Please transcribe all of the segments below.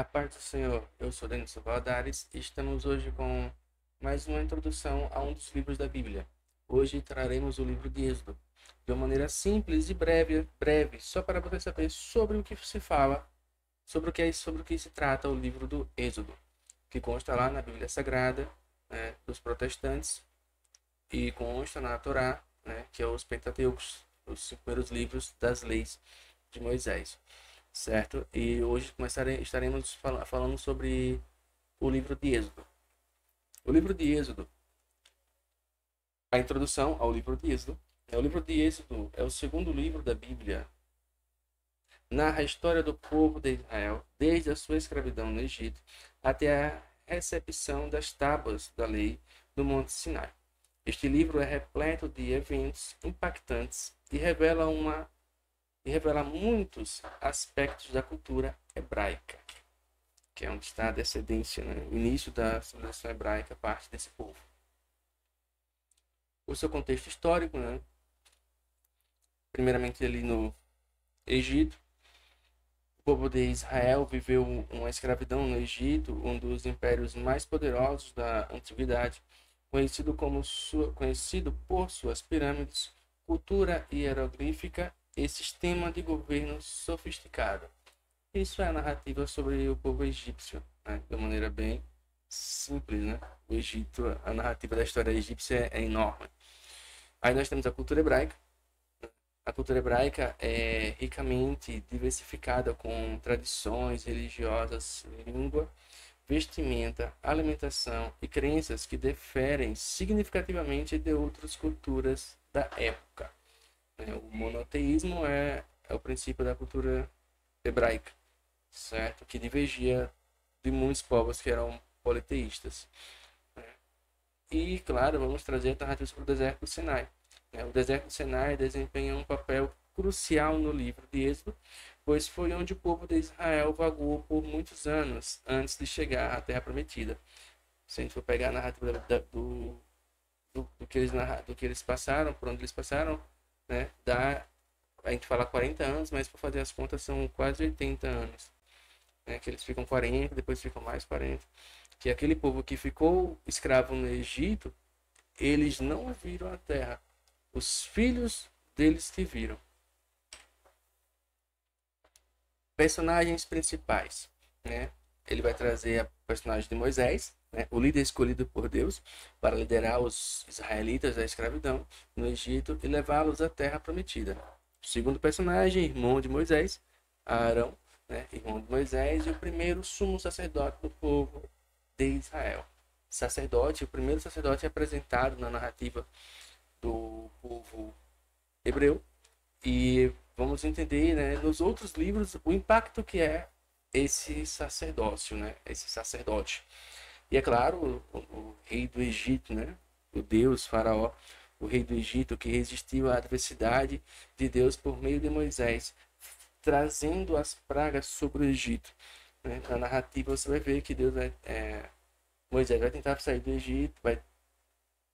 A paz do Senhor, eu sou Denilson Valadares e estamos hoje com mais uma introdução a um dos livros da Bíblia. Hoje traremos o livro de Êxodo, de uma maneira simples e breve, só para você saber sobre o que se fala, sobre o que se trata o livro do Êxodo, que consta lá na Bíblia Sagrada, né, dos protestantes e consta na Torá, né, que é os Pentateucos, os 5 primeiros livros das leis de Moisés, certo? E hoje estaremos falando sobre o livro de Êxodo. O livro de Êxodo, a introdução ao livro de Êxodo. O livro de Êxodo é o segundo livro da Bíblia. Narra a história do povo de Israel, desde a sua escravidão no Egito até a recepção das tábuas da lei no Monte Sinai. Este livro é repleto de eventos impactantes e revela muitos aspectos da cultura hebraica, que é onde está a descendência, né? O início da civilização hebraica, parte desse povo. O seu contexto histórico, né? Primeiramente ali no Egito, o povo de Israel viveu uma escravidão no Egito, um dos impérios mais poderosos da antiguidade, conhecido por suas pirâmides, cultura hieroglífica e sistema de governo sofisticado. Isso é a narrativa sobre o povo egípcio, né? De uma maneira bem simples, né? O Egito, a narrativa da história egípcia é enorme. Aí nós temos a cultura hebraica. A cultura hebraica é ricamente diversificada com tradições religiosas, língua, vestimenta, alimentação e crenças que diferem significativamente de outras culturas da época. O monoteísmo é o princípio da cultura hebraica, certo? Que divergia de muitos povos que eram politeístas. E, claro, vamos trazer narrativas para o deserto do Sinai. O deserto do Sinai desempenha um papel crucial no livro de Êxodo, pois foi onde o povo de Israel vagou por muitos anos antes de chegar à Terra Prometida. Se a gente for pegar a narrativa do que eles passaram, por onde eles passaram, né, a gente fala 40 anos, mas por fazer as contas são quase 80 anos. Né, que eles ficam 40, depois ficam mais 40. Que aquele povo que ficou escravo no Egito, eles não viram a terra. Os filhos deles que viram. Personagens principais, né? Ele vai trazer a personagem de Moisés, né? O líder escolhido por Deus para liderar os israelitas da escravidão no Egito e levá-los à terra prometida. O segundo personagem, irmão de Moisés, Arão, né? Irmão de Moisés e o primeiro sumo sacerdote do povo de Israel. O primeiro sacerdote é apresentado na narrativa do povo hebreu e vamos entender, né, nos outros livros o impacto que é esse sacerdócio, né, esse sacerdote. E é claro, o rei do Egito, né, o Deus Faraó, o rei do Egito que resistiu à adversidade de Deus por meio de Moisés, trazendo as pragas sobre o Egito. Né? Na narrativa você vai ver que Moisés vai tentar sair do Egito, vai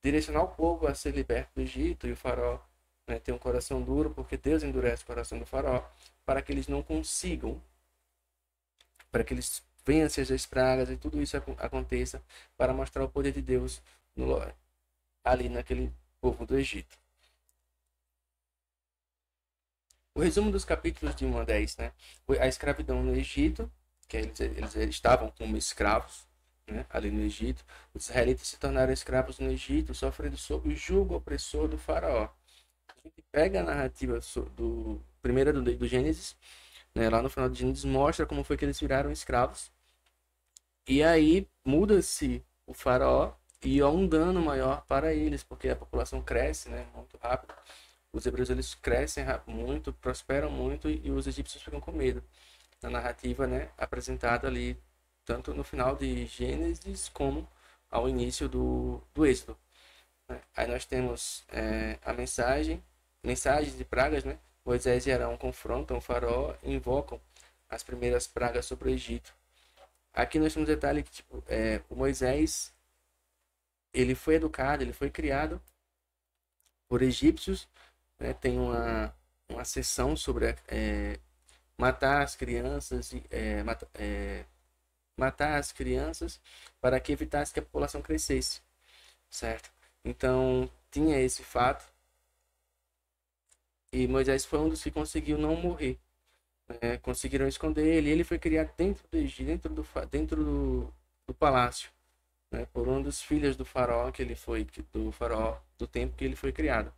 direcionar o povo a ser liberto do Egito e o faraó, né, tem um coração duro porque Deus endurece o coração do faraó para que eles não consigam, para que eles vençam as pragas e tudo isso aconteça para mostrar o poder de Deus ali naquele povo do Egito. O resumo dos capítulos de 1 a 10, né? Foi a escravidão no Egito, que eles estavam como escravos, né, ali no Egito. Os israelitas se tornaram escravos no Egito, sofrendo sob o jugo opressor do faraó. A gente pega a narrativa primeira do Gênesis, né, lá no final de Gênesis mostra como foi que eles viraram escravos. E aí muda-se o faraó e há um dano maior para eles, porque a população cresce, né, muito rápido. Os hebreus eles crescem muito, prosperam muito e os egípcios ficam com medo. Na narrativa, né, apresentada ali tanto no final de Gênesis como ao início do Êxodo. Né? Aí nós temos mensagens de pragas, né? Moisés e Arão confrontam o faraó e invocam as primeiras pragas sobre o Egito. Aqui nós temos um detalhe que tipo, o Moisés ele foi educado, ele foi criado por egípcios, né? Tem uma sessão sobre matar as crianças, matar as crianças para que evitasse que a população crescesse, certo? Então, tinha esse fato, e Moisés foi um dos que conseguiu não morrer, né? Conseguiram esconder ele, e ele foi criado dentro do Egito, do palácio, né? Por um dos filhos do faraó que ele foi, do faraó do tempo que ele foi criado.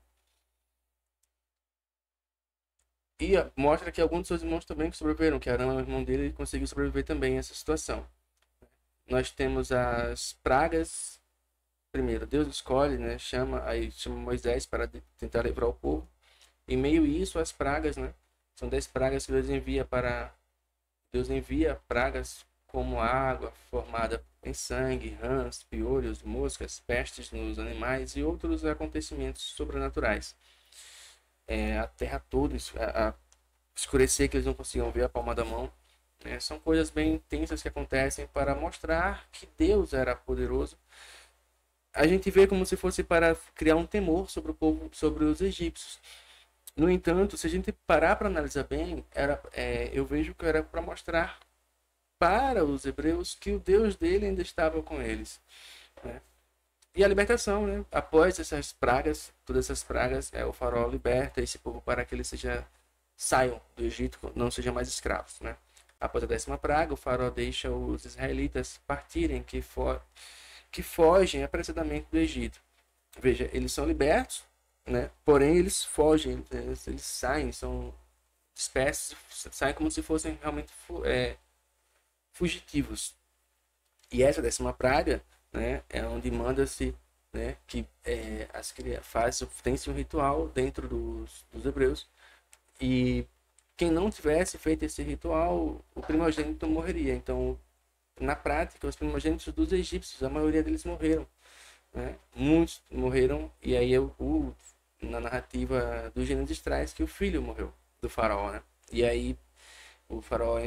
E mostra que alguns dos seus irmãos também sobreviveram, que Arão, o irmão dele, conseguiu sobreviver também a essa situação. Nós temos as pragas. Primeiro, Deus escolhe, né? Chama Moisés para tentar livrar o povo. Em meio a isso, as pragas, né? São 10 pragas que Deus envia pragas como água formada em sangue, rãs, piolhos, moscas, pestes nos animais e outros acontecimentos sobrenaturais. A terra toda escurecer, que eles não conseguiam ver a palma da mão. São coisas bem intensas que acontecem para mostrar que Deus era poderoso. A gente vê como se fosse para criar um temor sobre o povo, sobre os egípcios. No entanto, se a gente parar para analisar bem, eu vejo que era para mostrar para os hebreus que o Deus dele ainda estava com eles, né? E a libertação, né? Após essas pragas, todas essas pragas, o faraó liberta esse povo para que eles saiam do Egito, não sejam mais escravos, né? Após a 10ª praga, o faraó deixa os israelitas partirem, que fogem apressadamente do Egito. Veja, eles são libertos, né? Porém, eles fogem, eles saem, são dispersos, saem como se fossem realmente fugitivos. E essa 10ª praga, né, é onde manda-se, né, que as crianças tem-se um ritual dentro dos hebreus, e quem não tivesse feito esse ritual, o primogênito morreria. Então, na prática, os primogênitos dos egípcios, a maioria deles morreram, né? Muitos morreram, e aí na narrativa do Gênesis traz que o filho morreu do faraó, né? E aí o faraó,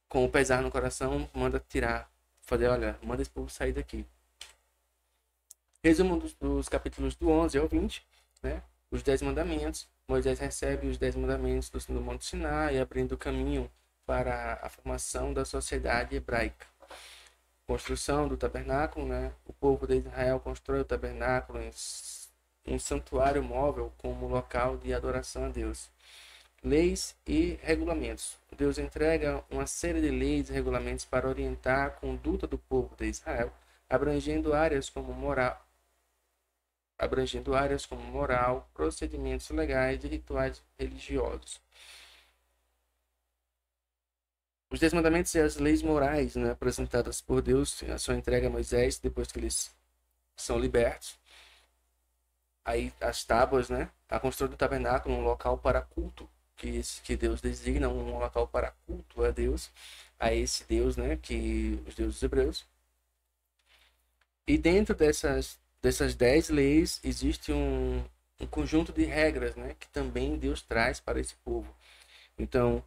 com o pesar no coração, manda tirar, olha, manda esse povo sair daqui. Resumo dos capítulos do 11 ao 20, né? Os 10 mandamentos. Moisés recebe os 10 mandamentos do Monte Sinai, abrindo o caminho para a formação da sociedade hebraica. Construção do tabernáculo, né? O povo de Israel constrói o tabernáculo em um santuário móvel como local de adoração a Deus. Leis e regulamentos. Deus entrega uma série de leis e regulamentos para orientar a conduta do povo de Israel, abrangendo áreas como moral, procedimentos legais e rituais religiosos. Os 10 mandamentos e as leis morais, né, apresentadas por Deus, a sua entrega a Moisés depois que eles são libertos. Aí as tábuas, né, a construção do tabernáculo, um local para culto, que Deus designa, um local para culto a Deus, a esse Deus, né, que os deuses hebreus. E dentro dessas 10 leis existe um conjunto de regras, né, que também Deus traz para esse povo. Então,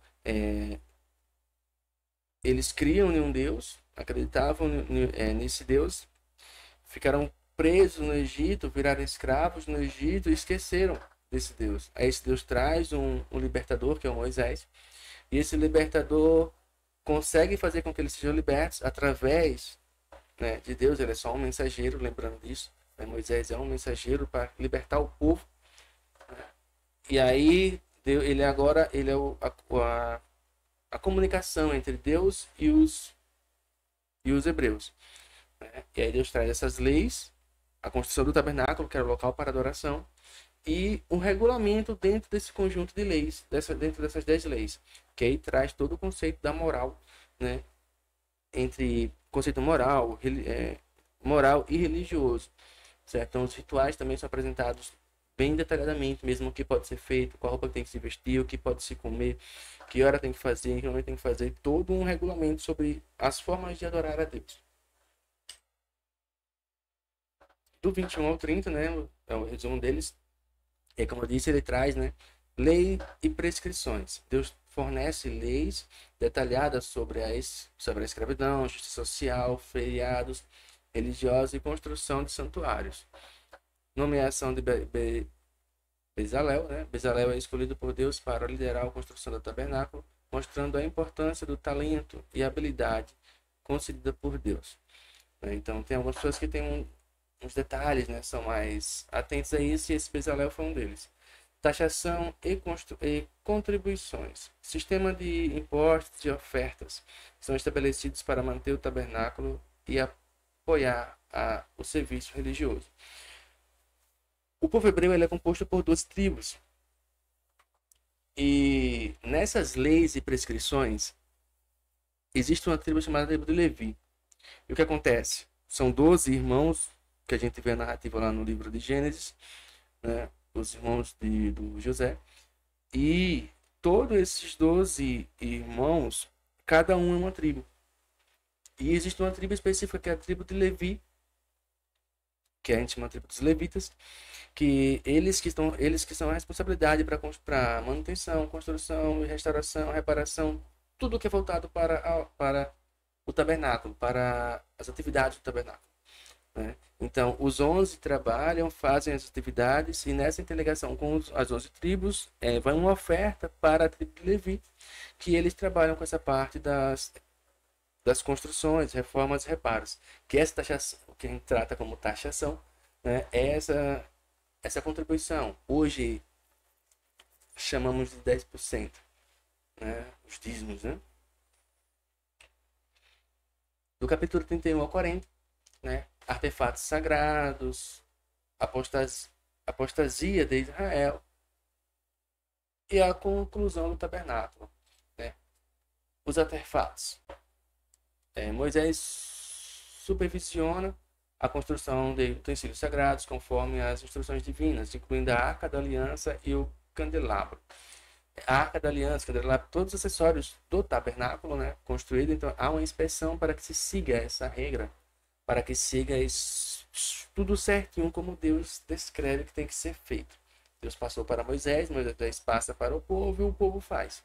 eles criam em um Deus, acreditavam nesse Deus, ficaram presos no Egito, viraram escravos no Egito e esqueceram desse Deus. Aí esse Deus traz um libertador, que é o Moisés, e esse libertador consegue fazer com que eles sejam libertos através, né, de Deus. Ele é só um mensageiro, lembrando disso, né? Moisés é um mensageiro para libertar o povo, né? E aí ele é a comunicação entre Deus e os hebreus, né? E aí Deus traz essas leis, a construção do tabernáculo, que era o local para adoração, e um regulamento dentro desse conjunto de leis, dentro dessas 10 leis, que aí traz todo o conceito da moral, né? Entre conceito moral e religioso, certo? Então os rituais também são apresentados bem detalhadamente, mesmo o que pode ser feito, qual roupa tem que se vestir, o que pode se comer, que hora tem que fazer, que momento tem que fazer, todo um regulamento sobre as formas de adorar a Deus. Do 21 ao 30, né, é o resumo deles. E como eu disse, ele traz, né, lei e prescrições. Deus fornece leis detalhadas sobre a escravidão, justiça social, feriados religiosos e construção de santuários. Nomeação de Bezalel, né? Bezalel é escolhido por Deus para liderar a construção do tabernáculo. mostrando a importância do talento e habilidade concedida por Deus. Então, tem algumas pessoas que têm uns detalhes, né, são mais atentos a isso, e esse Bezalel foi um deles. Taxação e contribuições. Sistema de impostos e ofertas são estabelecidos para manter o tabernáculo e apoiar o serviço religioso. O povo hebreu ele é composto por 12 tribos. E nessas leis e prescrições, existe uma tribo chamada tribo de Levi. E o que acontece? São 12 irmãos, que a gente vê a narrativa lá no livro de Gênesis, né? Os irmãos do José. E todos esses 12 irmãos, cada um é uma tribo. E existe uma tribo específica, que é a tribo de Levi, que a gente chama de tribo dos levitas, que eles que são a responsabilidade para manutenção, construção, restauração, reparação, tudo que é voltado para o tabernáculo, para as atividades do tabernáculo, né? Então, os 11 trabalham, fazem as atividades, e nessa interligação com as 11 tribos, vai uma oferta para a tribo de Levi, que eles trabalham com essa parte das construções, reformas e reparos. Que essa taxação, que a gente trata como taxação, né, é essa contribuição. Hoje chamamos de 10%, né, os dízimos, né? Do capítulo 31 ao 40, né, artefatos sagrados, apostasia de Israel e a conclusão do tabernáculo, né? Os artefatos. Moisés supervisiona a construção de utensílios sagrados conforme as instruções divinas, incluindo a Arca da Aliança e o candelabro. A Arca da Aliança, o candelabro, todos os acessórios do tabernáculo, né, construído. Então, há uma inspeção para que se siga essa regra, para que siga tudo certinho como Deus descreve que tem que ser feito. Deus passou para Moisés, Moisés passa para o povo e o povo faz.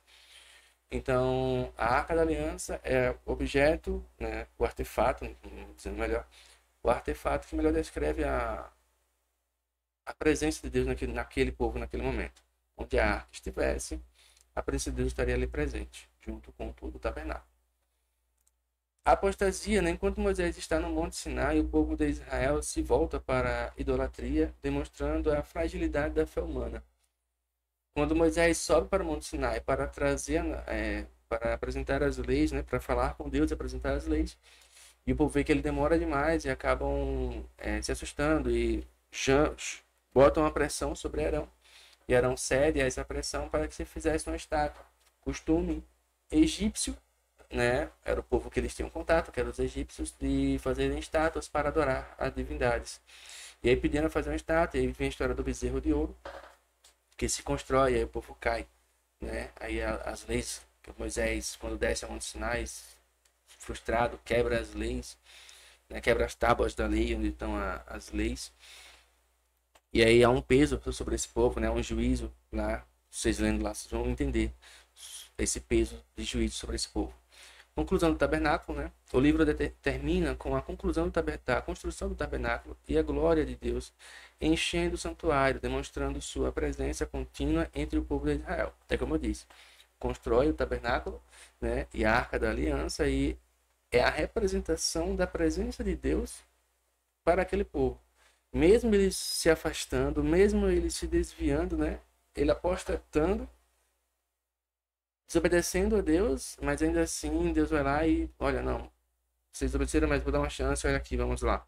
Então, a Arca da Aliança é o objeto, né, o artefato, dizendo melhor, o artefato que melhor descreve a presença de Deus naquele povo, naquele momento. Onde a arca estivesse, a presença de Deus estaria ali presente, junto com todo o tabernáculo. A apostasia, né, enquanto Moisés está no Monte Sinai, o povo de Israel se volta para a idolatria, demonstrando a fragilidade da fé humana. Quando Moisés sobe para o Monte Sinai para para apresentar as leis, né, para falar com Deus e apresentar as leis, e o povo vê que ele demora demais e acabam se assustando e botam a pressão sobre Arão. E Arão cede a essa pressão para que se fizesse uma estátua. Costume egípcio, né, era o povo que eles tinham contato, que eram os egípcios, de fazerem estátuas para adorar as divindades. E aí pediram a fazer uma estátua, e aí vem a história do bezerro de ouro, que se constrói, aí o povo cai, né? Aí as leis, que Moisés, quando desce a Monte Sinai, frustrado, quebra as leis, né? Quebra as tábuas da lei, onde estão as leis. E aí há um peso sobre esse povo, né? Um juízo lá, vocês lendo lá, vocês vão entender esse peso de juízo sobre esse povo. Conclusão do tabernáculo, né? O livro termina com a conclusão da construção do tabernáculo e a glória de Deus enchendo o santuário, demonstrando sua presença contínua entre o povo de Israel. Até como eu disse, constrói o tabernáculo, né? E a Arca da Aliança, e é a representação da presença de Deus para aquele povo. Mesmo eles se afastando, mesmo eles se desviando, né? Ele apostatando, desobedecendo a Deus, mas ainda assim Deus vai lá e, olha, não, vocês desobedeceram, mas vou dar uma chance, olha aqui, vamos lá.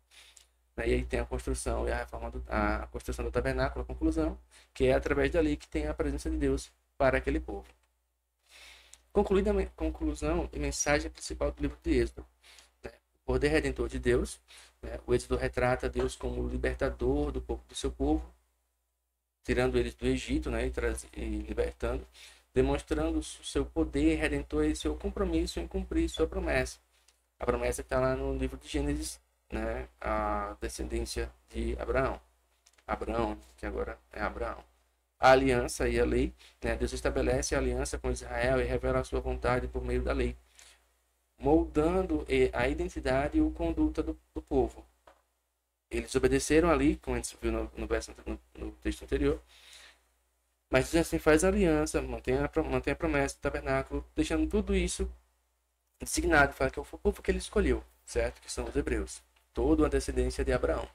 E aí tem a construção e a construção do tabernáculo, a conclusão, que é através dali que tem a presença de Deus para aquele povo. Concluída a conclusão e mensagem principal do livro de Êxodo, né? O poder redentor de Deus, né? O Êxodo retrata Deus como libertador do seu povo, tirando eles do Egito, né? E libertando, demonstrando o seu poder redentor e seu compromisso em cumprir sua promessa. A promessa que está lá no livro de Gênesis, né? A descendência de Abraão. Abraão, que agora é Abraão. A aliança e a lei, né? Deus estabelece a aliança com Israel e revela a sua vontade por meio da lei, moldando a identidade e a conduta do povo. Eles obedeceram ali, como a gente viu no texto anterior, Mas diz assim, faz aliança, mantém a promessa do tabernáculo, deixando tudo isso designado, fala que é o povo que ele escolheu, certo? Que são os hebreus. Toda a descendência de Abraão.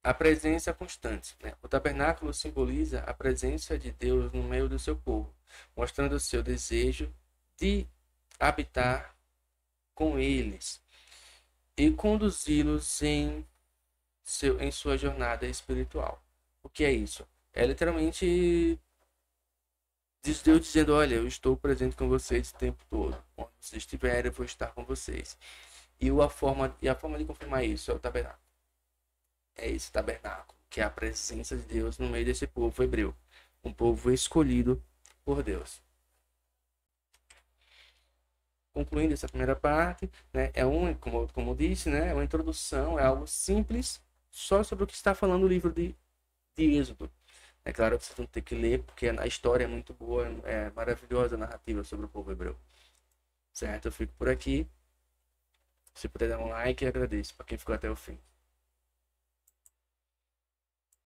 A presença constante, né? O tabernáculo simboliza a presença de Deus no meio do seu povo, mostrando o seu desejo de habitar com eles e conduzi-los em sua jornada espiritual. O que é isso? É literalmente Deus dizendo: olha, eu estou presente com vocês o tempo todo. Onde vocês estiverem, eu vou estar com vocês. E a forma de confirmar isso é o tabernáculo. É esse tabernáculo, que é a presença de Deus no meio desse povo hebreu. Um povo escolhido por Deus. Concluindo essa primeira parte, né, como disse, né, é uma introdução, é algo simples, só sobre o que está falando o livro de Êxodo. É claro que vocês vão ter que ler, porque a história é muito boa, é maravilhosa a narrativa sobre o povo hebreu. Certo? Eu fico por aqui. Se puder dar um like, agradeço para quem ficou até o fim.